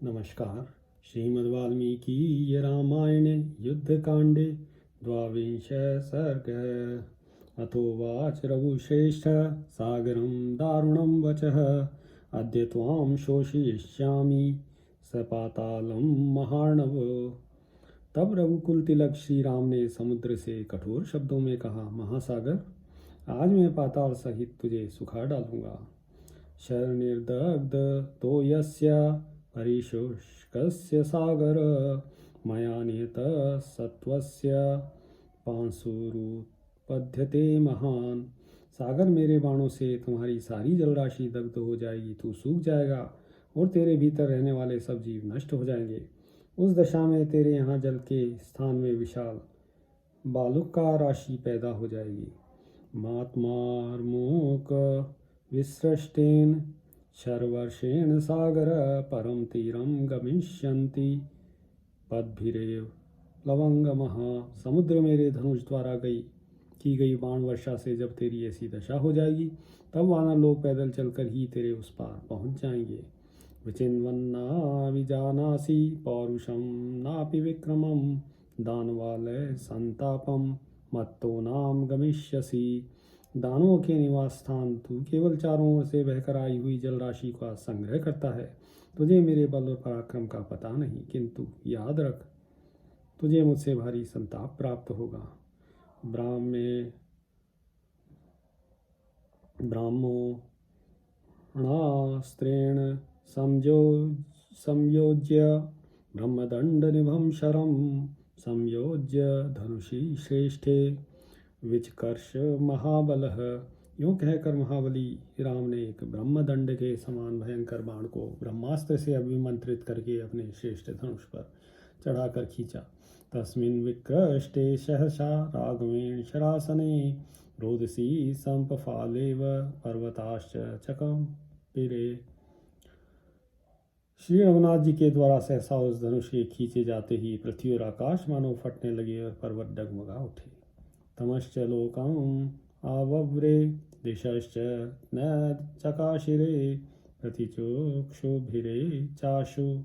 नमस्कार। श्रीमद् वाल्मीकि रामायणे युद्धकांडे द्वाविंश सर्ग। अथोवाच रघुश्रेष्ठ सागरं दारुणं वचः अद्य त्वां शोषयिष्यामि सपातालं महार्णव। तब रघुकुल तिलक श्री राम ने समुद्र से कठोर शब्दों में कहा, महासागर, आज मैं पाताल सहित तुझे सुखा डालूंगा। शरनिर्दग्ध तो यस्य परिशुष्कस्य सागर मया नियत सत्वस्य पांशुरुपद्यते महान। सागर मेरे बाणों से तुम्हारी सारी जलराशि दग्ध हो जाएगी, तू सूख जाएगा और तेरे भीतर रहने वाले सब जीव नष्ट हो जाएंगे। उस दशा में तेरे यहाँ जल के स्थान में विशाल बालुका राशि पैदा हो जाएगी। मात्मार्मोक विसृष्टेन शर्वर्षेण सागर परम तीरम गमिष्यन्ति पद्भिरेव लवंगमः। समुद्र मेरे धनुष द्वारा की गई बाण वर्षा से जब तेरी ऐसी दशा हो जाएगी, तब वानर लोग पैदल चलकर ही तेरे उस पार पहुंच जाएंगे। विचिन्वन्ना विजानासि पौरुषम नापि विक्रमम दानवालय संतापम मत्तो नाम गमिष्यसि। दानवों के निवास स्थान तू केवल चारों ओर से बहकर आई हुई जल राशि का संग्रह करता है। तुझे मेरे बल और पराक्रम का पता नहीं, किंतु याद रख, तुझे मुझसे भारी संताप प्राप्त होगा। ब्राह्मणास्त्रेण संयोज्य ब्रह्मदंड निभम शरम संयोज्य धनुषी श्रेष्ठे विचकर्ष महाबलः। यूं कहकर महाबली राम ने एक ब्रह्मदंड के समान भयंकर बाण को ब्रह्मास्त्र से अभिमंत्रित करके अपने श्रेष्ठ धनुष पर चढ़ाकर खींचा। तस्मिन् विकृष्टे सहसा राघवेण शरासने रोदसी संपफालेव पर्वताश्च चकंपिरे। श्री रघुनाथ जी के द्वारा सहसा उस धनुष के खींचे जाते ही पृथ्वी और आकाश मानो फटने लगे और पर्वत डगमगा उठे। तमश्च लोकम् आवव्रे दिशश्च न चकाशिरे प्रतिचोक्षुभिरे चाशु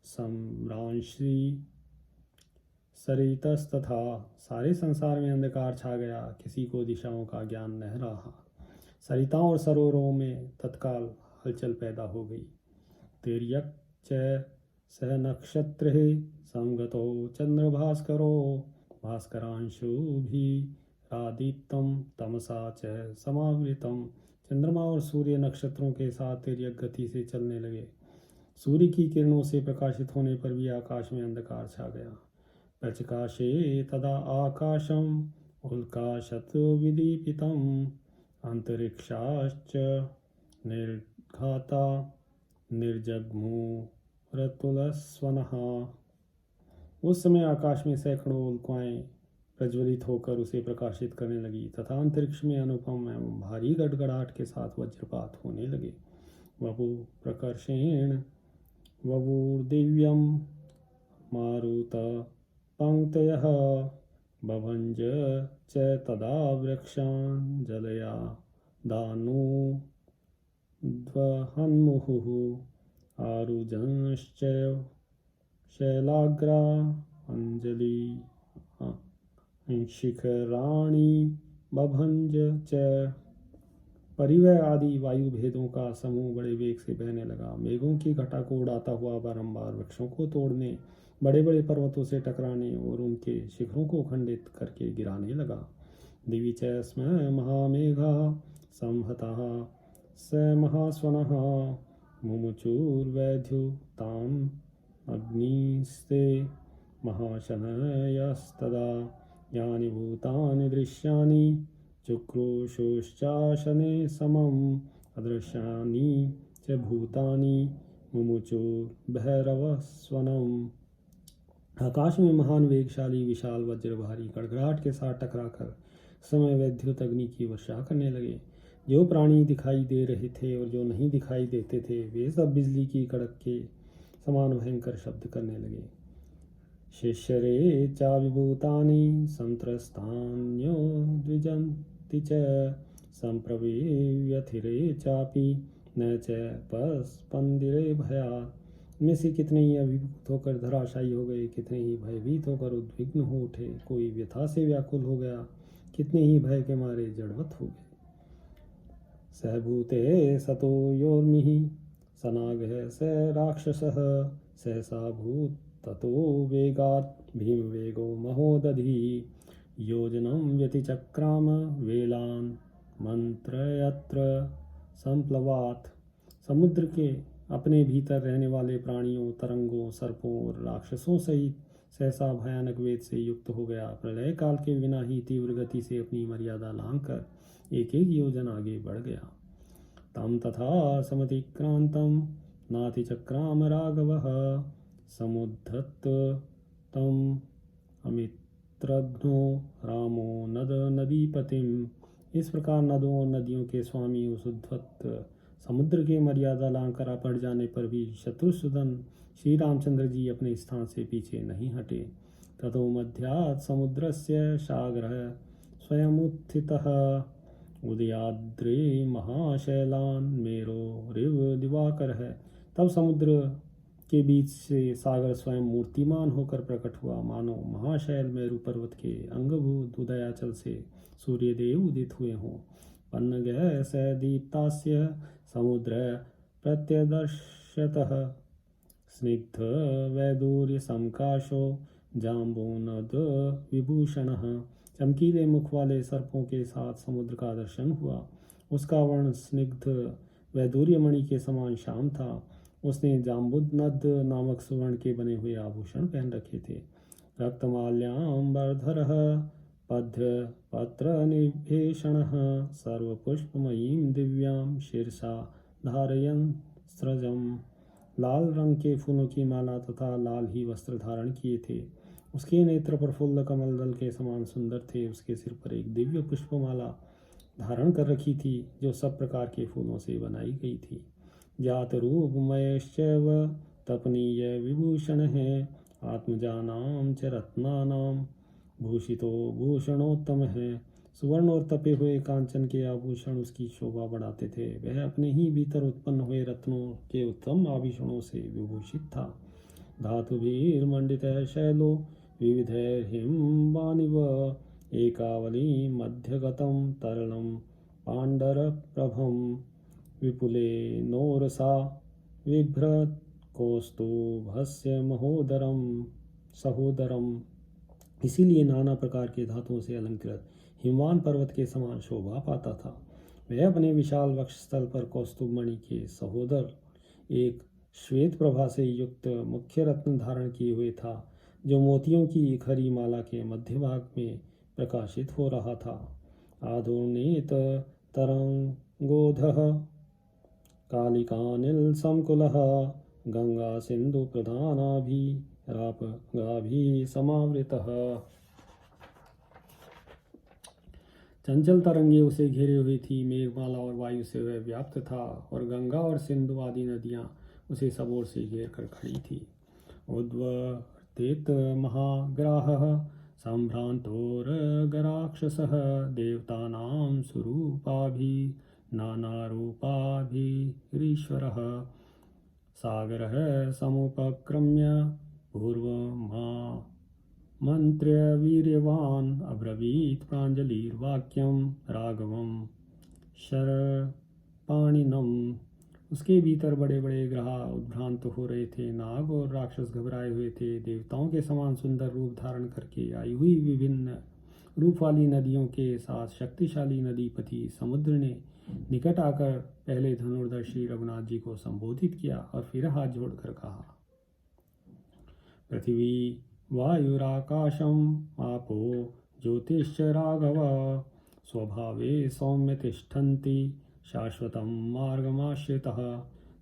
सम्रांशी सरितस्तथा। सारे संसार में अंधकार छा गया, किसी को दिशाओं का ज्ञान न रहा। सरिताओं और सरोवरों में तत्काल हलचल पैदा हो गई। तिर्यक च सह नक्षत्र संगतो चंद्रभास्करो भास्करांशु भी आदित्यम तमसा च समावृतम। चंद्रमा और सूर्य नक्षत्रों के साथ तिर्यक गति से चलने लगे। सूर्य की किरणों से प्रकाशित होने पर भी आकाश में अंधकार छा गया। प्रचकाशे तदा आकाशम उल्काशत विदीपितम अंतरिक्षाश्च निर्घाता निर्जग्मुरतुलस्वनः। उस समय आकाश में सैकड़ों उल्काएं प्रज्वलित होकर उसे प्रकाशित करने लगी तथा अंतरिक्ष में अनुपम एवं भारी गड़गड़ाहट के साथ वज्रपात होने लगे। वपु प्रकर्षेण वपुर्दिव्यं मारुत पंक्तयः बभंज च तदा वृक्षान् जलया दानुद्वहन्मुहुः आरुजंश्च शैलाग्रा अंजलि शिखराणि बभंज च। परिवह आदि वायु भेदों का समूह बड़े वेग से बहने लगा। मेघों की घटा को उड़ाता हुआ बारंबार वृक्षों को तोड़ने, बड़े बड़े पर्वतों से टकराने और उनके शिखरों को खंडित करके गिराने लगा। दिवि च स्म महामेघा संहतः स महास्वनः मुमुचुर्वैद्युताम् अग्निस्ते महाशनयस्तदा यानि भूतानि दृश्यानि चुक्रुषुश्चाशने समम् अदृश्यानि च भूतानि मुमुचुर्भैरवस्वनम्। आकाश में महान वेगशाली विशाल वज्र भारी गड़गड़ाहट के साथ टकराकर समय वैद्युत अग्नि की वर्षा करने लगे। जो प्राणी दिखाई दे रहे थे और जो नहीं दिखाई देते थे, वे सब बिजली की कड़क के समान भयंकर शब्द करने लगे। शिष्यरे चा विभूतानि संत्रस्तान्यो द्विजन्ति च संप्रविव्यथिरे चापि न च पस्पन्दिरे भयात् में से कितने ही अभिभूत होकर धराशायी हो गए, कितने ही भयभीत होकर उद्विग्न हो उठे, कोई व्यथा से व्याकुल हो गया, कितने ही भय के मारे जड़वत हो गए। सहभूते सतो योर्मिः सनागः स राक्षसः सहसा भूत ततो वेगात् भीमवेगो महोदधिः योजनं व्यतिचक्राम वेलान् मंत्रयत्र संप्लवात्। समुद्र के अपने भीतर रहने वाले प्राणियों, तरंगों, सर्पों और राक्षसों सहित सहसा भयानक वेद से युक्त हो गया। प्रलय काल के बिना ही तीव्र गति से अपनी मर्यादा लांघकर एक एक योजन आगे बढ़ गया। तम तथा समतिक्रांतम नातिचक्राम राघवः समुद्धत तम अमित्रघ्नो रामो नद नदीपतिम। इस प्रकार नदों और नदियों के स्वामी उस उद्धत समुद्र के मर्यादा लांघकर बढ़ जाने पर भी शत्रुसूदन श्री रामचंद्र जी अपने स्थान से पीछे नहीं हटे। ततो मध्यात् समुद्रस्य सागरः स्वयमुत्थितः उदयाद्रे महाशैलान मेरो रिव दिवाकर है। तब समुद्र के बीच से सागर स्वयं मूर्तिमान होकर प्रकट हुआ, मानो महाशैल मेरु पर्वत के अंगभूत उदयाचल से सूर्यदेव उदित हुए हों। पन्नगः स दीप्तास्य समुद्र प्रत्यदर्शतः स्निग्ध वैदूर्य समकाशो जाम्बूनद विभूषणः। चमकीले मुख वाले सर्पों के साथ समुद्र का दर्शन हुआ। उसका वर्ण स्निग्ध वैदूर्यमणि के समान श्याम था। उसने जाम्बुनद नामक सुवर्ण के बने हुए आभूषण पहन रखे थे। रक्तमाल्याम्बरधरः पद्य पत्र निभेषणः सर्वपुष्पमयीं दिव्यां शीर्षा धारयन् स्रजम्। लाल रंग के फूलों की माला तथा लाल ही वस्त्र धारण किए थे। उसके नेत्र प्रफुल्ल कमल दल के समान सुंदर थे। उसके सिर पर एक दिव्य पुष्पमाला धारण कर रखी थी, जो सब प्रकार के फूलों से बनाई गई थी। जात रूप मयश्चैव तपनीय विभूषण है आत्मजानाम च रत्नानाम भूषितो भूषणोत्तम है। सुवर्ण और तपे हुए कांचन के आभूषण उसकी शोभा बढ़ाते थे। वह अपने ही भीतर उत्पन्न हुए रत्नों के उत्तम आभूषणों से विभूषित था। धातुभिर्मंडित शैलो विविधैर्हिमवानिव एकावली मध्यगतं तरलं पाण्डरप्रभं विपुले नोरसा बिभ्रत् कौस्तुभस्य महोदरम सहोदरम। इसीलिए नाना प्रकार के धातुओं से अलंकृत हिमवान पर्वत के समान शोभा पाता था। वह अपने विशाल वक्षस्थल पर कौस्तुभमणि के सहोदर एक श्वेत प्रभा से युक्त मुख्य रत्न धारण किए हुए था, जो मोतियों की एक हरी माला के मध्य भाग में प्रकाशित हो रहा था। आधुर्नेत तरंगोधः कालिकानिल संकुलः गंगा सिंधु प्रधानाभि रापगाभि समावृतः। चंचल तरंगे उसे घेरे हुई थी। मेघमाला और वायु से वह व्याप्त था, और गंगा और सिंधु आदि नदियां उसे सब ओर से घेर कर खड़ी थी। उद्वर्तित महाग्राहः संभ्रांतोरगराक्षसः देवतानां स्वरूपाभि नानारूपाभिरीश्वरः सागरः समुपक्रम्य पूर्वमा मंत्र्य वीर्यवान अब्रवीत प्रांजलिर्वाक्यम राघवम शरपाणिनम। उसके भीतर बड़े बड़े ग्रह उद्भ्रांत हो रहे थे। नाग और राक्षस घबराए हुए थे। देवताओं के समान सुंदर रूप धारण करके आई हुई विभिन्न रूप वाली नदियों के साथ शक्तिशाली नदीपति समुद्र ने निकट आकर पहले धनुर्धर रघुनाथ जी को संबोधित किया और फिर हाथ जोड़कर कहा, पृथ्वी वायुराकाशम आपो ज्योतिश्च राघव स्वभावे सौम्य तिष्ठन्ति शाश्वतम मार्गमाश्रितः।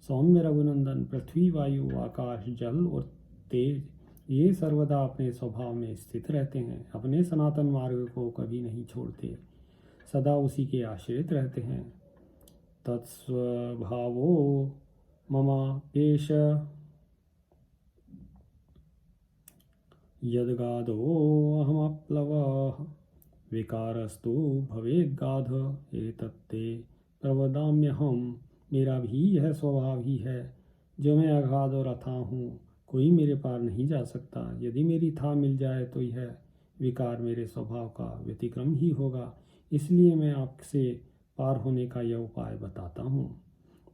सौम्य रघुनंदन, पृथ्वी वायु आकाश जल और तेज ये सर्वदा अपने स्वभाव में स्थित रहते हैं, अपने सनातन मार्ग को कभी नहीं छोड़ते, सदा उसी के आश्रित रहते हैं। तत्स्वभावो ममापेश यद्गाधो अहमप्लवः विकारस्तु भवेद्गाध एतत्ते प्रवदाम्यहम्। मेरा भी यह स्वभाव ही है जो मैं अगाध और अथाह हूँ, कोई मेरे पार नहीं जा सकता। यदि मेरी था मिल जाए तो यह विकार मेरे स्वभाव का व्यतिक्रम ही होगा। इसलिए मैं आपसे पार होने का यह उपाय बताता हूँ।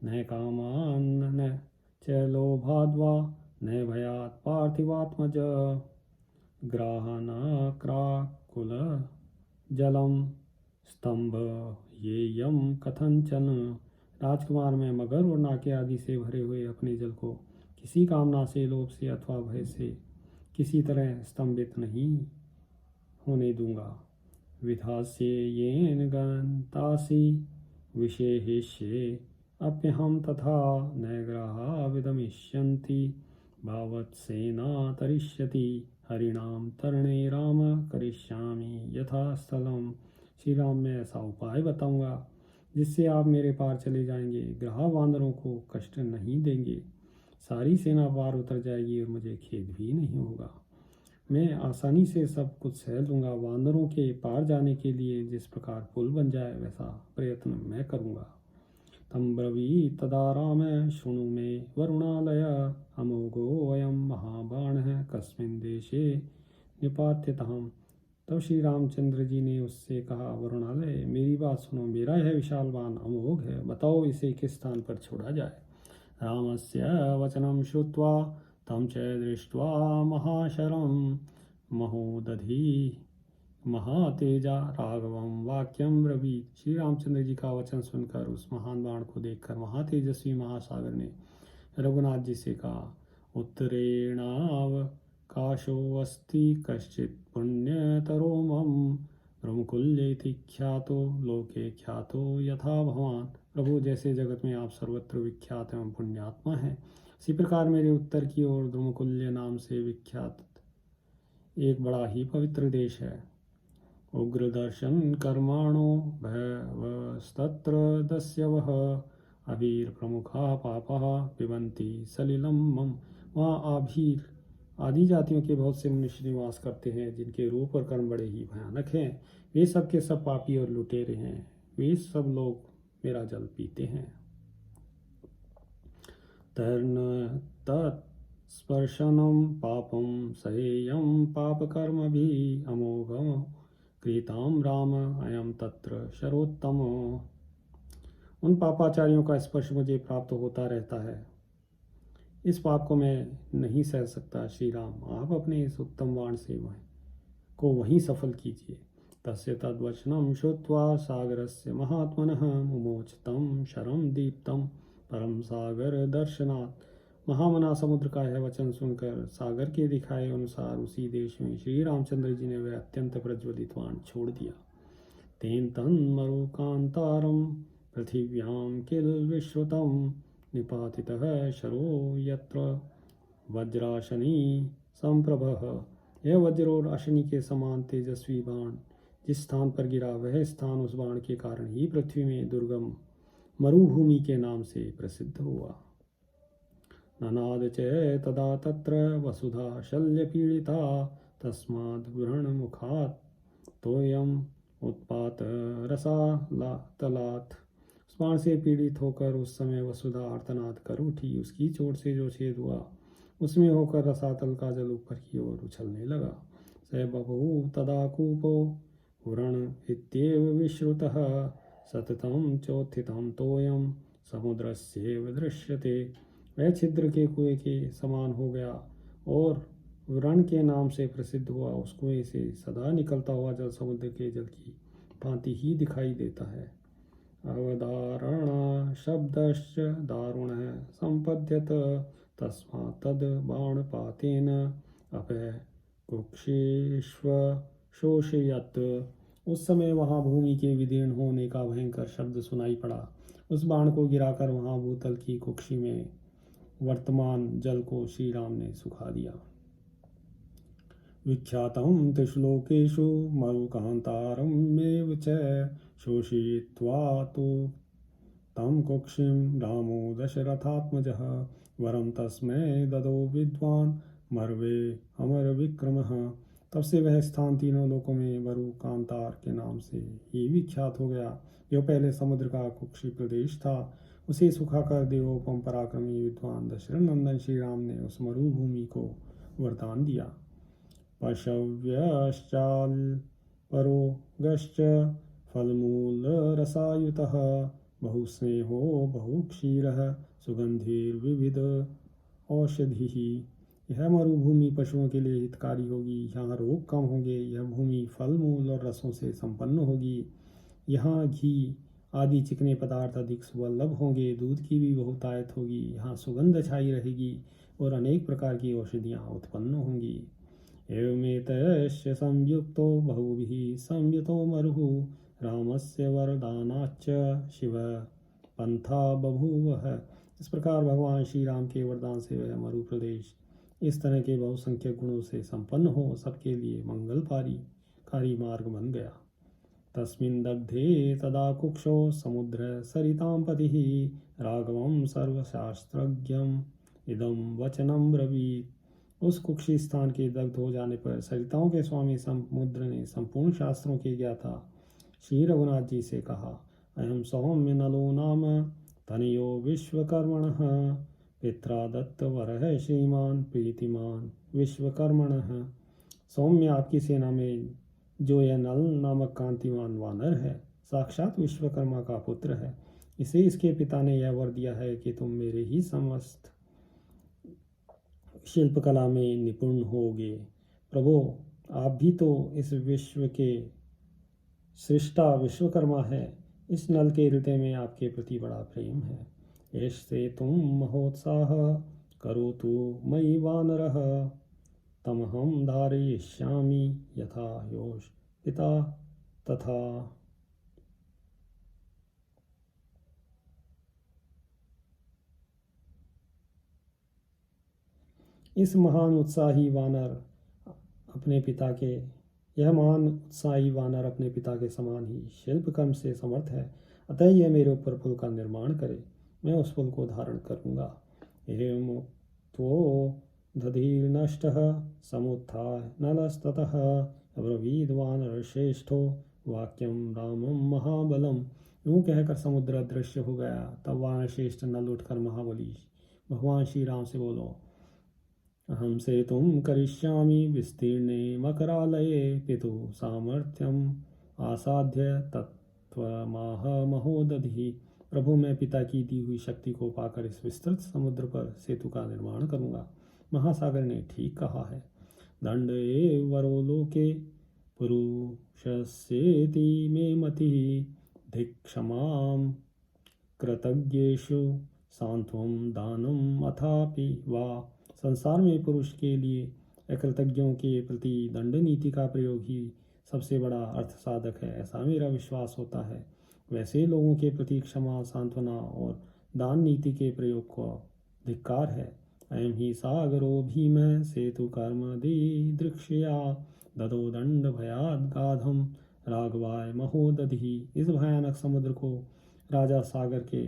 न कामान न च लोभाद्वा न भयात् पार्थिवात्मज ग्राहनाक्राकुल जलम स्तंभ ये यम कथंचन। राजकुमार, मैं मगर और नाके आदि से भरे हुए अपने जल को किसी कामना से, लोभ से अथवा भय से किसी तरह स्तंभित नहीं होने दूंगा। विधास्य येन गन्तासि विशेष्ये अप्यहं तथा न ग्रहा विदमिष्यन्ति भावत्सेना तरिष्यति हरिणाम तरणे राम करिष्यामि यथा स्थलम। श्री राम, मैं ऐसा उपाय बताऊंगा जिससे आप मेरे पार चले जाएंगे, ग्रहा वानरों को कष्ट नहीं देंगे, सारी सेना पार उतर जाएगी और मुझे खेद भी नहीं होगा। मैं आसानी से सब कुछ सह लूँगा। वानरों के पार जाने के लिए जिस प्रकार पुल बन जाए वैसा प्रयत्न मैं करूँगा। तम ब्रवीत तदा राम शृणु मे वरुणालय अमोघो अयम महाबाण है कस्मिन देशे निपात्यतहम। तब श्री रामचंद्र जी ने उससे कहा, वरुणालय, मेरी बात सुनो, मेरा यह विशाल बाण अमोघ है, बताओ इसे किस स्थान पर छोड़ा जाए। रामस्य वचनं श्रुत्वा तं च दृष्ट्वा महाशरं महोदधि महातेजा राघवं वाक्यं ब्रवीत। श्री रामचंद्र जी का वचन सुनकर, उस महान बाण को देखकर महातेजस्वी महासागर ने रघुनाथ जी से कहा, उत्तरेणाव काशोऽस्ति कश्चित् पुण्यतरो मम ब्रह्मकुल्येति ख्यातो लोके ख्यातो यथा भवान। प्रभु, जैसे जगत में आप सर्वत्र विख्यात एवं पुण्यात्मा हैं, इसी प्रकार मेरे उत्तर की ओर द्रुमकुल्य नाम से विख्यात एक बड़ा ही पवित्र देश है। उग्र दर्शन कर्माणो भयवस्तत्र दस्यवः अवीर प्रमुखा पापः पिबन्ति सलिलम मम। वहाँ आभीर आदि जातियों के बहुत से मनुष्य निवास करते हैं, जिनके रूप और कर्म बड़े ही भयानक हैं। वे सब के सब पापी और लुटेरे हैं। वे सब लोग मेरा जल पीते हैं। तर्ण तत्स्पर्शनं पापं सहेयं पापकर्मभिः अमोघं कृतां राम अयं तत्र शरोत्तम। उन पापाचारियों का स्पर्श मुझे प्राप्त होता रहता है, इस पाप को मैं नहीं सह सकता। श्री राम, आप अपने इस उत्तम बाण से को वहीं सफल कीजिए। तस्य तद्वचनं श्रुत्वा सागरस्य महात्मनः मुमोचतं शरं दीप्तं परम सागर दर्शनात्। महामना समुद्र का यह वचन सुनकर सागर के दिखाए अनुसार उसी देश में श्री रामचंद्र जी ने वह अत्यंत प्रज्वलित बाण छोड़ दिया। तेन तन्मरुकान्तारं पृथिव्यां किल विश्रुतं निपातितः शरो यत्र वज्राशनी संप्रभः। यह वज्र और अशनि के समान तेजस्वी बाण जिस स्थान पर गिरा, वह स्थान उस बाण के कारण ही पृथ्वी में दुर्गम मरुभूमि के नाम से प्रसिद्ध हुआ। ननाद च तदा तत्र वसुधा शल्य पीड़िता तस्माद् व्रणमुखात् तोयम उत्पात रसातलात्। उस बाण से पीड़ित होकर उस समय वसुधा आर्तनाद कर उठी। उसकी चोट से जो छेद हुआ, उसमें होकर रसातल का जल ऊपर की ओर उछलने लगा। स बभूव तदा कूपो व्रण इत्येव विश्रुतः सततं चोत्थितं तोयं समुद्रस्येव दृश्यते। वह छिद्र के कुएं के समान हो गया और व्रण के नाम से प्रसिद्ध हुआ। उस कुएं से सदा निकलता हुआ जल समुद्र के जल की भांति ही दिखाई देता है। अवधारण शब्दश्च दारुणः संपद्यत तस्मात् तद् बाणपातेन अपय कुक्षेष्व शोषयत्। उस समय वहाँ भूमि के विदीर्ण होने का भयंकर शब्द सुनाई पड़ा। उस बाण को गिराकर वहाँ भूतल की कुक्षी में वर्तमान जल को श्री राम ने सुखा दिया। विख्यातं त्रिषु लोकेषु मरुकान्तारमेव च शोषयित्वा तु तं कुक्षिं रामो दशरथात्मजः वरं तस्मै ददौ विद्वान् मर्वे अमर विक्रमः। तब से वह स्थान तीनों लोकों में मरु कांतार के नाम से ही विख्यात हो गया, जो पहले समुद्र का कुक्षी प्रदेश था। उसे सुखाकर देवोपम पराक्रमी विद्वान दशरथ नंदन श्री राम ने उस मरुभूमि को वरदान दिया। पशव्यश्चाल परोगश्च फलमूलरसायुतः बहुस्नेहो बहुक्षीरः सुगंधिर्विविध औषधिः। यह मरुभूमि पशुओं के लिए हितकारी होगी, यहाँ रोग कम होंगे। यह भूमि फल मूल और रसों से संपन्न होगी। यहाँ घी आदि चिकने पदार्थ अधिक सुलभ होंगे। दूध की भी बहुतायत होगी। यहाँ सुगंध छाई रहेगी और अनेक प्रकार की औषधियाँ उत्पन्न होंगी। एवमेतस्य संयुक्तो बहुभिः संयुतो मरुः रामस्य वरदानाच्च शिव पंथा बभूवः। इस प्रकार भगवान श्री राम के वरदान से वह मरु प्रदेश इस तरह के बहुसंख्यक गुणों से संपन्न हो सबके लिए मंगलकारी मार्ग बन गया। तस्मिन् दग्धे तदा कुक्षो समुद्र सरितां पतिः राघवं सर्वशास्त्रज्ञम् इदं वचनं ब्रवीत्। उस कुक्षी स्थान के दग्ध हो जाने पर सरिताओं के स्वामी समुद्र ने संपूर्ण शास्त्रों के ज्ञाता श्री रघुनाथ जी से कहा, अयम सौम्य नलो नाम तनयो विश्वकर्मणः पित्रा दत्तवरः श्रीमान प्रीतिमान विश्वकर्मणः। सौम्य, आपकी सेना में जो यह नल नामक कांतिमान वानर है साक्षात विश्वकर्मा का पुत्र है। इसे इसके पिता ने यह वर दिया है कि तुम मेरे ही समस्त शिल्पकला में निपुण होगे। प्रभो, आप भी तो इस विश्व के सृष्टा विश्वकर्मा है। इस नल के हृदय में आपके प्रति बड़ा प्रेम है। ऐसे तुम महोत्साह करो तो मयि वानरः तमहं धारयिष्यामि यथा योष पिता तथा। इस महान उत्साही वानर अपने पिता के समान ही शिल्पकर्म से समर्थ है। अतः यह मेरे ऊपर पुल का निर्माण करे, मैं उस पुल को धारण करूँगा। एवं तो दधिर्नष्टः समुत्थाय नलस्ततः अब्रवीद वानरश्रेष्ठो वाक्यम रामम महाबलम। यूँ कहकर समुद्र अदृश्य हो गया। तब वानरश्रेष्ठ नल उठकर महाबली भगवान श्री राम से बोलो, अहं सेतुं करिष्यामि विस्तीर्णे मकरालये पितुः सामर्थ्यम आसाध्य तत्त्वमाह महोदधिः। प्रभु, मैं पिता की दी हुई शक्ति को पाकर इस विस्तृत समुद्र पर सेतु का निर्माण करूँगा। महासागर ने ठीक कहा है। दंड एव वरो लोके पुरुषस्येति मे मतिः धिक्षमां कृतज्ञेषु सांत्वं दानम अथापि वा। संसार में पुरुष के लिए अकृतज्ञों के प्रति दंड नीति का प्रयोग ही सबसे बड़ा अर्थ साधक है, ऐसा मेरा विश्वास होता है। वैसे लोगों के प्रति क्षमा, सांत्वना और दान नीति के प्रयोग को धिक्कार है। अयम ही सागरो भीम सेतु कर्म दीदृक्षया ददो दंड भयाद गाधम राघवाय महोदधि। इस भयानक समुद्र को राजा सागर के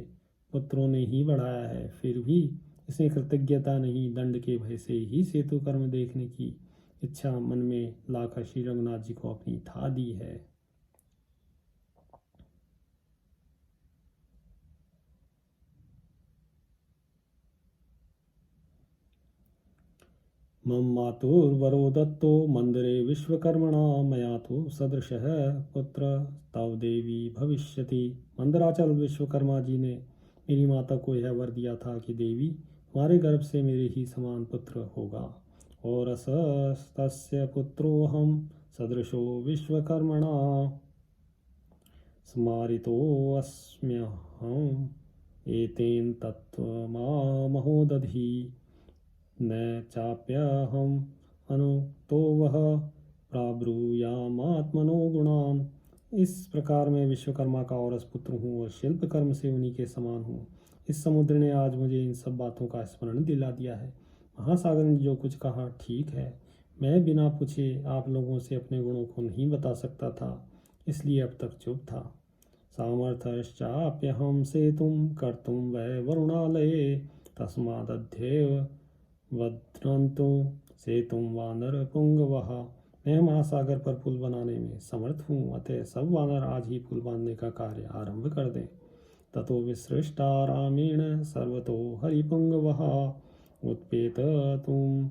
पुत्रों ने ही बढ़ाया है, फिर भी इसने कृतज्ञता नहीं, दंड के भय से ही सेतु कर्म देखने की इच्छा मन में लाकर श्री रघुनाथ जी को अपनी था दी है। मम मातुर्वरो दत्तो मंदिरे विश्वकर्मणा मया तो सदृशः पुत्र तव देवी भविष्यति। मंदराचल विश्वकर्मा जी ने मेरी माता को यह वर दिया था कि देवी, तुम्हारे गर्भ से मेरे ही समान पुत्र होगा। और तस्य पुत्रोऽहं सदृशो विश्वकर्मणा स्मारितोऽस्म्यहम् एतेन तत्त्वमामहोदधि न चाप्यहम् अनुक्तो वह प्राब्रूयामात्मनो गुणान्। इस प्रकार मैं विश्वकर्मा का औरस पुत्र हूँ और शिल्प कर्म से उन्हीं के समान हूँ। इस समुद्र ने आज मुझे इन सब बातों का स्मरण दिला दिया है। महासागर ने जो कुछ कहा ठीक है। मैं बिना पूछे आप लोगों से अपने गुणों को नहीं बता सकता था, इसलिए अब तक चुप था। सामर्थ्यश्चाप्यहं सेतुं कर्तुं वै वरुणालये तस्मादध्येव वद्रन्तु सेतुं वानर पुंगवः। मैं महासागर पर पुल बनाने में समर्थ हूँ, अतः सब वानर आज ही पुल बांधने का कार्य आरंभ कर दें। ततो विसृष्टा रामेण सर्वतो हरिपुङ्गवः उत्पेत तुम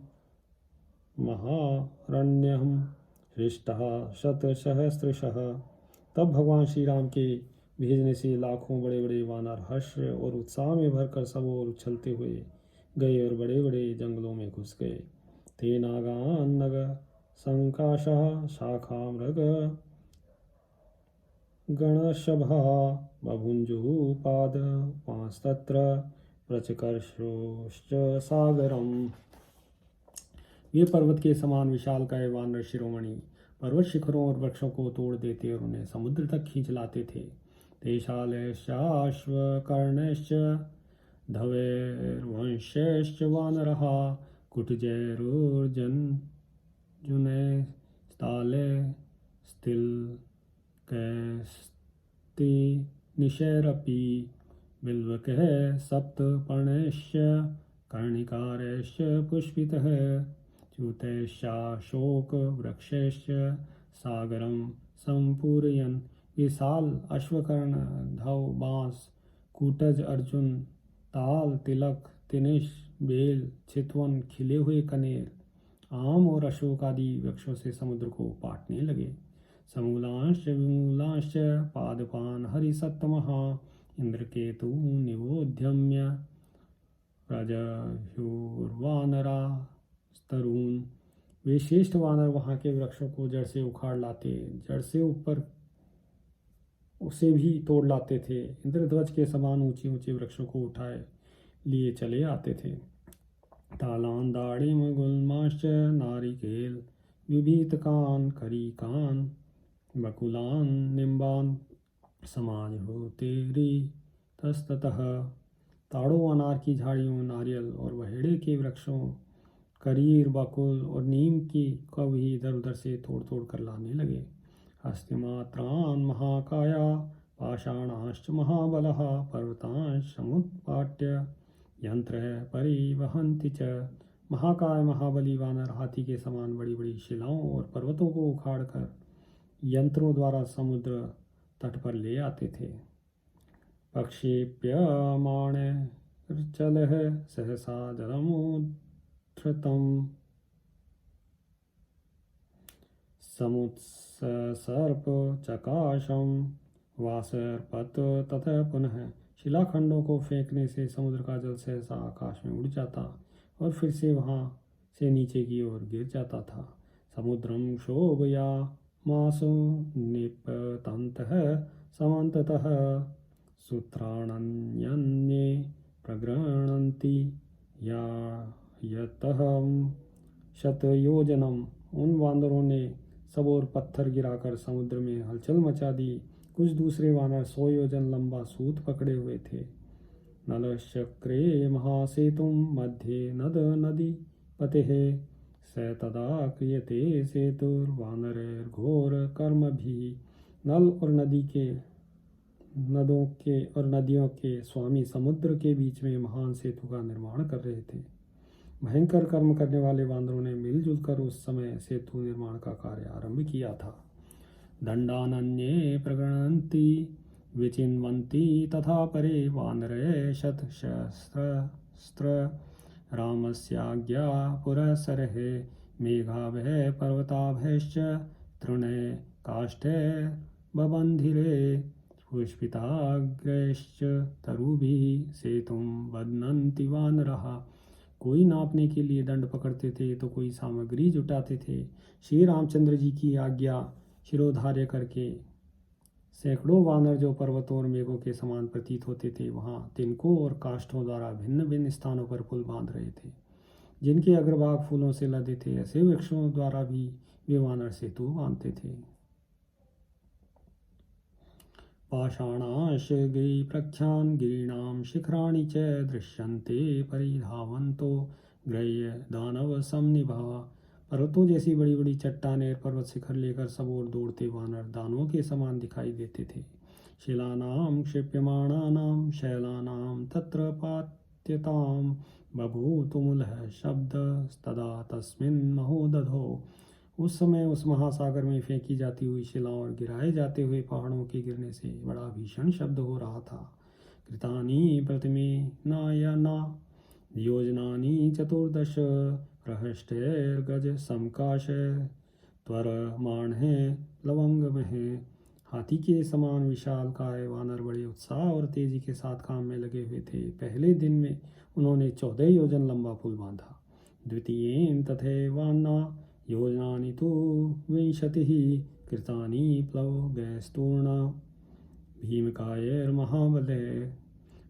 महारण्यं हृष्टः शतसहस्रशः। तब भगवान श्री राम के भेजने से लाखों बड़े बड़े वानर हर्ष और उत्साह में भरकर सब ओर उछलते हुए गए और बड़े बड़े जंगलों में घुस गए। ते नागान नग संकाशः शाखा मृग गणशभः बभुञ्जुपाद पांस्तत्र प्रचकर्षोश्च सागरम्। ये पर्वत के समान विशालकाय वानर शिरोमणि पर्वत शिखरों और वृक्षों को तोड़ देते और उन्हें समुद्र तक खींच लाते थे। तेषालश्चाश्वकर्णश्च धवैर्वंशैश्च वानरः कुटजैरुर्जनजुनैस्ताले स्थिल्कैस्ति निशैरपि बिल्वकैः सप्तपर्णैश्च कर्णिकारैश्च पुष्पितः च्युतैश्चाशोकवृक्षैश्च सागरं सम्पूरयन्। विशाल अश्वकर्ण धव बांस कूटज अर्जुन ताल तिलक तिनिश बेल चितवन खिले हुए कनेर आम और अशोक आदि वृक्षों से समुद्र को पाटने लगे। समूलांश्च विमूलांश्च पादपान हरिसत्तमः इंद्रकेतु निवोध्यम्य प्रजह्युर्वानरा तरुण। वे श्रेष्ठ वानर वहाँ के वृक्षों को जड़ से उखाड़ लाते, जड़ से ऊपर उसे भी तोड़ लाते थे। इंद्रध्वज के समान ऊंचे ऊंचे वृक्षों को उठाए लिए चले आते थे। तालान दाड़िम गुल्माश्च नारिकेल विभीतकान करीकान बकुलान निम्बान समाज होतेरी तस्ततः। ताड़ों अनार की झाड़ियों नारियल और बहेड़े के वृक्षों करीर बकुल और नीम की को भी इधर उधर से तोड़ तोड़ कर लाने लगे। हस्तिमात्रान महाकाया पाषाणाश्च महाबलः पर्वतांश समुत्पाट्य यंत्र परिवहन्ति च। महाकाय महाबली वानर हाथी के समान बड़ी बड़ी शिलाओं और पर्वतों को उखाड़कर यंत्रों द्वारा समुद्र तट पर ले आते थे। प्रक्षेप्यमाणैर्चलः सहसा जलमुद्धृतं समुत्सर्प चकाशं वासर्पत ततः पुनः। शिलाखंडों को फेंकने से समुद्र का जल सहसा आकाश में उड़ जाता और फिर से वहां से नीचे की ओर गिर जाता था। समुद्रम शोभया मासु निपतन्तः समन्ततः सूत्राण्यन्ये प्रगृह्णन्ति या यतहं शतयोजनम। उन वानरों ने सब और पत्थर गिराकर समुद्र में हलचल मचा दी। कुछ दूसरे वानर 100 योजन लंबा सूत पकड़े हुए थे। नलश्चक्रे महासेतुं मध्ये नद नदी पतेः स तदा क्रियते सेतुर्वानरैर्घोर कर्मभिः। नल और नदियों के स्वामी समुद्र के बीच में महान सेतु का निर्माण कर रहे थे। भयंकर कर्म करने वाले वानरों ने मिलजुल कर उस समय सेतु निर्माण का कार्य आरंभ किया था। दंडानन्ये प्रगणन्ति विचिन्वन्ति तथा परे वानरे शतशस्त्र रामस्याज्ञा पुरःसरः मेघाभय पर्वताभयश्च तृणे काष्ठे बबन्धिरे पुष्पिताग्रैश्च तरुभिः सेतुं बध्नन्ति वानरः। कोई नापने के लिए दंड पकड़ते थे तो कोई सामग्री जुटाते थे। श्री रामचंद्र जी की आज्ञा शिरोधार्य करके सैकड़ों वानर जो पर्वतों और मेघों के समान प्रतीत होते थे वहां तिनकों और काष्ठों द्वारा भिन्न भिन्न स्थानों पर पुल बांध रहे थे जिनके अग्रभाग फूलों से लदे थे। ऐसे वृक्षों द्वारा भी वे वानर सेतु बांधते थे। पाषाणाश गिरि प्रख्यान गिरीणाम शिखराणि च दृश्यन्ते परिधावन्तो ग्रह्य दानव समनिभा। पर्वतों जैसी बड़ी बड़ी चट्टानें पर्वत शिखर लेकर सब ओर दौड़ते वानर दानवों के समान दिखाई देते थे। शिलानां क्षिप्यमाणानां शैलानां तत्र पात्यतां बभूतुमुलः शब्दस्तदा तस्मिन् महोदधौ। उस समय उस महासागर में फेंकी जाती हुई शिलाओं और गिराए जाते हुए पहाड़ों के गिरने से बड़ा भीषण शब्द हो रहा था। कृतानि प्रतिमेनायना योजनानि 14 प्रहष्टैर्गज समकाश त्वरमाणे लवंगमहे। हाथी के समान विशाल काय वानर बड़े उत्साह और तेजी के साथ काम में लगे हुए थे। पहले दिन में उन्होंने 14 योजन लंबा पुल बांधा। द्वितीयेन तथैवान्ना योजनानि तु 20 कृतानि प्लवगैस्तूर्णा भीमकायैर्महाबले।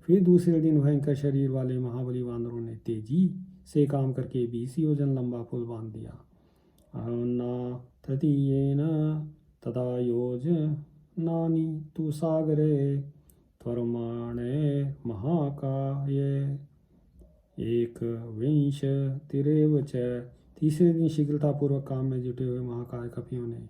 फिर दूसरे दिन भयंकर शरीर वाले महाबली वानरों ने तेजी से काम करके 20 योजन लंबा पुल बांध दिया। अन्ना तृतीयेन तदा योजनानि तु सागरे त्वरमाणे महाकाये 21 च। तीसरे दिन शीघ्रतापूर्वक काम में जुटे हुए महाकाय कपियों ने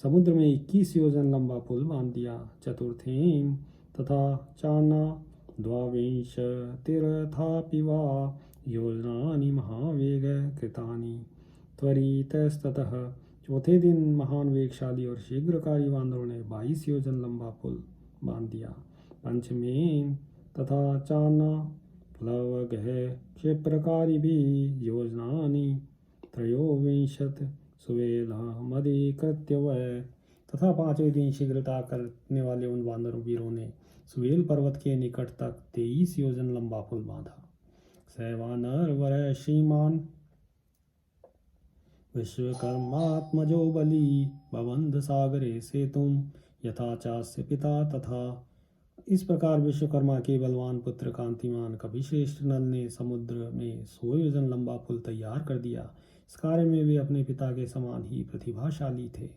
समुद्र में 21 योजन लंबा पुल बांध दिया। चतुर्थीं तथा चाना 22 वा योजनानि महावेग कृतानि त्वरितस्ततः। चौथे दिन महान वेगशाली और शीघ्रकारी वानरों ने 22 योजन लंबा पुल बांध दिया। पंचमें तथा चाना प्लवगः क्षिप्रकारी भी योजनानि 23 सुवेलमधिकृत्य वै। तथा 5वें दिन शीघ्रता करने वाले उन वानरों वीरों ने सुवेल पर्वत के निकट तक 23 योजन लंबा पुल बांधा। सैवानर वर श्रीमान विश्वकर्मात्मजो बली बबंध सागरे सेतुम यथा चास्य पिता तथा। इस प्रकार विश्वकर्मा के बलवान पुत्र कांतिमान कपिश्रेष्ठ नल ने समुद्र में 100 योजन लंबा पुल तैयार कर दिया। इस कार्य में वे अपने पिता के समान ही प्रतिभाशाली थे।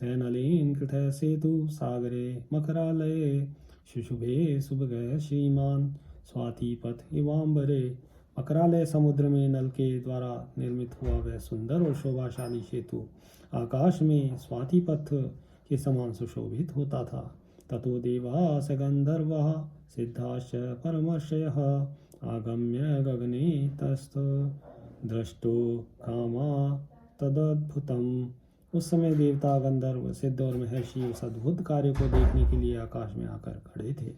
सैनलेन कृत सेतु सागरे मकरालये शुशुभे सुभग श्रीमान स्वातिपथ इवाम्बरे। मकरालय समुद्र में नल के द्वारा निर्मित हुआ वह सुंदर और शोभाशाली सेतु आकाश में स्वातिपथ के समान सुशोभित होता था। ततो देवास गंधर्वः सिद्धाश्च परमर्षयः आगम्य गगने तस्थ दृष्टो कामा तदद्भुतम्। उस समय देवता गंधर्व सिद्ध और महर्षि उस अद्भुत कार्य को देखने के लिए आकाश में आकर खड़े थे।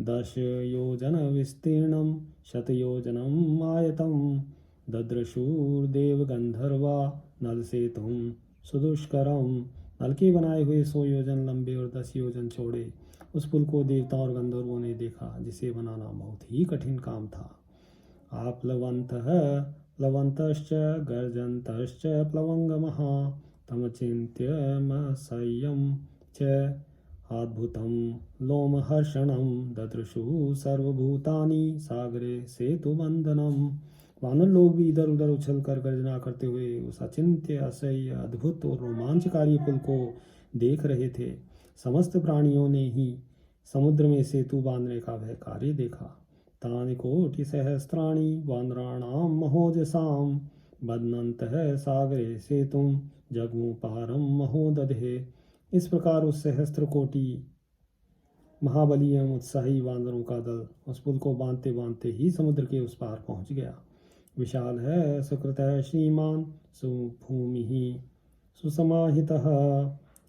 10 योजन विस्तीर्णम 100 योजनम आयतम ददृशूर्देव गंधर्वा नल सेतुम सुदुष्करम। नल के बनाए हुए 100 योजन लंबे और 10 योजन चौड़े उस पुल को देवता और गंधर्वों ने देखा, जिसे बनाना बहुत ही कठिन काम था। आप्लवन्तः प्लवन्तश्च गर्जन्तश्च प्लवंगमः तमचिन्त्यमसह्यं च अद्भुतं लोमहर्षणं ददृशु सर्वभूतानि सागरे सेतुबन्धनम्। वानर लोग भी इधर उधर उछलकर गर्जना करते हुए उस अचिंत्य असह्य अद्भुत और रोमांचकारी पुल को देख रहे थे। समस्त प्राणियों ने ही समुद्र में सेतु बांधने का वह कार्य देखा। तानि कोटि सहस्राणि वानराणां महोजसां बध्नन्तः सागरे सेतुं जग्मु पारं महोदधे। इस प्रकार उस सहस्त्र कोटि महाबली एवं उत्साही वानरों का दल उस पुल को बांधते बांधते ही समुद्र के उस पार पहुंच गया। विशाल है सुकृत श्रीमान सुभूमि सुसमाहितः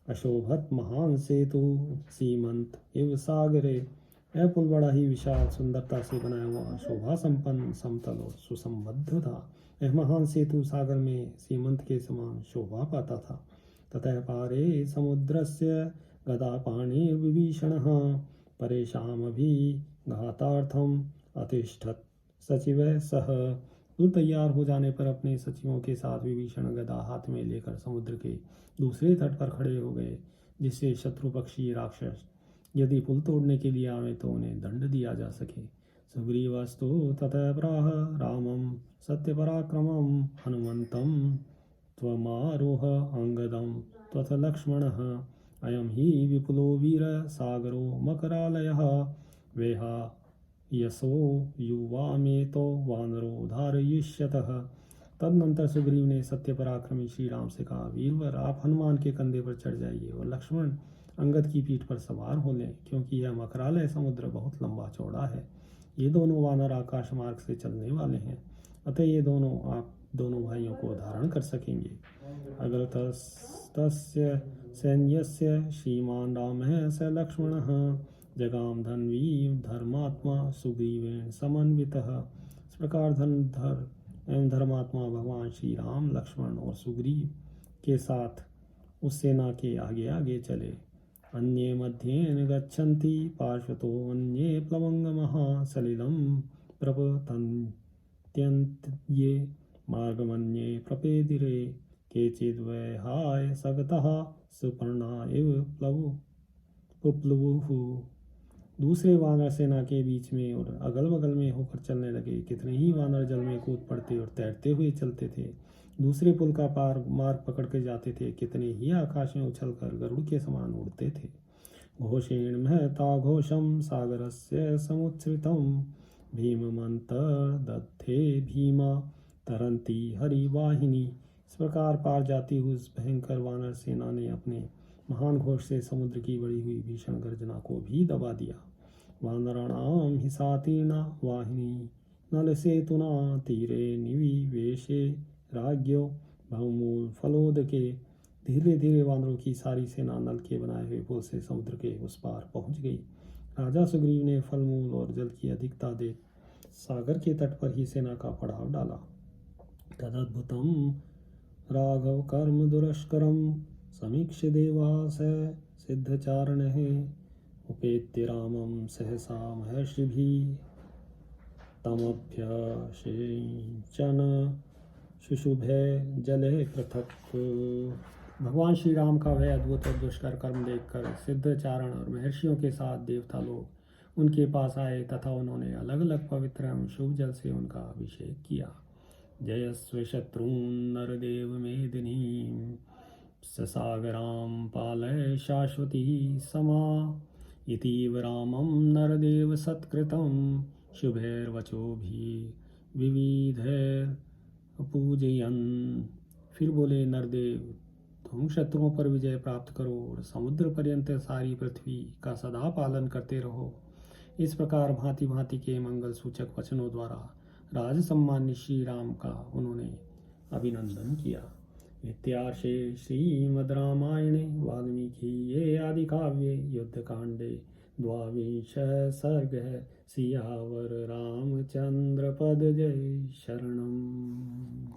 अशोभत महान सेतु सीमंत एवं सागरे। यह पुल बड़ा ही विशाल सुंदरता से बनाया हुआ शोभा संपन्न समतल और सुसंबद्ध था। यह महान सेतु सागर में सीमंत के समान शोभा पाता था। ततः पारे समुद्रस्य गदापाणिर्विभीषणः परेषामभिघातार्थम् अतिष्ठत् सचिवः सह। पुल तैयार हो जाने पर अपने सचिवों के साथ विभीषण गदा हाथ में लेकर समुद्र के दूसरे तट पर खड़े हो गए, जिससे शत्रु पक्षी राक्षस यदि पुल तोड़ने के लिए आवे तो उन्हें दंड दिया जा सके। सुग्रीवस्तु ततः प्राह रामं सत्यपराक्रमं हनुमन्तं त्वमारोह अंगदं त्वथ लक्ष्मणः अयं हि विपुलो वीर सागरो मकरालयः वेहा यशो युवामेतो वानरो धारयिष्यतः। तदनंतर सुग्रीव ने सत्य पराक्रमी श्री राम से कहा, वीरवर आप हनुमान के कंधे पर चढ़ जाइए और लक्ष्मण अंगद की पीठ पर सवार हो लें, क्योंकि यह मकरालय समुद्र बहुत लंबा चौड़ा है। ये दोनों वानर आकाश मार्ग से चलने वाले हैं, अतः ये दोनों आप दोनों भाइयों को धारण कर सकेंगे। अगर तस्य सैन्यस्य श्रीमान रामः स लक्ष्मणः जगाम धन्वी धर्मात्मा सुग्रीवेण समन्वितः। इस प्रकार धनुर्धर एवं धर्मात्मा भगवान श्री राम, लक्ष्मण और सुग्रीव के साथ उस सेना के आगे आगे चले। अन्ये मध्येन गच्छन्ति पार्श्वतो अन्ये प्लवंगमः सलिलं प्रपतन्त्यन्ये मार्गमन्ये प्रपेदिरे केचिद्वैहाय सगतः सुपर्णा इव पुप्लुवुः। दूसरे वानर सेना के बीच में और अगल बगल में होकर चलने लगे। कितने ही वानर जल में कूद पड़ते और तैरते हुए चलते थे। दूसरे पुल का पार मार्ग पकड़ के जाते थे। कितने ही आकाश में उछलकर गरुड़ के समान उड़ते थे। घोषेण महता घोषम सागरस्य समुच्छ्रितम भीममंतर्दधे भीमा तरंती हरिवाहिनी। इस प्रकार पार जाती हुई उस भयंकर वानर सेना ने अपने महान घोष से समुद्र की बढ़ी हुई भीषण गर्जना को भी दबा दिया। वानराणाम हिसातीर्णा वाहिनी नल सेतुना तीरे निविवेशे राज्ञो बहुमूल फलोदके। धीरे धीरे वानरों की सारी सेना नल के बनाए हुए पुल से समुद्र के उस पार पहुंच गई। राजा सुग्रीव ने फलमूल और जल की अधिकता देख सागर के तट पर ही सेना का पड़ाव डाला। तदद्भुतम राघव कर्म दुरस्करम समीक्ष देवास सिद्धचारण है उपेत्य रामम सहसा महर्षिभिः तमभ्यषेचन शुशुभे जले पृथक। भगवान श्री राम का वह अद्भुत और दुष्कर कर्म देखकर सिद्धचारण और महर्षियों के साथ देवता लोग उनके पास आए तथा उन्होंने अलग अलग पवित्र एवं शुभ जल से उनका अभिषेक किया। जयस्व शत्रून् नरदेव मेदिनीं ससागरां पालय शाश्वती समा इतीव रामं नरदेव सत्कृतं शुभैर्वचोभिः विविधैर्पूजयन्। फिर बोले, नरदेव तुम शत्रुओं पर विजय प्राप्त करो और समुद्र पर्यंत सारी पृथ्वी का सदा पालन करते रहो। इस प्रकार भांति भांति के मंगल सूचक वचनों द्वारा राज सम्मान्य श्री राम का उन्होंने अभिनंदन किया। इत्यार्षे श्रीमद् रामायणे वाल्मीकिये आदि काव्ये युद्धकांडे द्वाविंशः सर्गः। सियावर रामचंद्र पद जय शरणम्।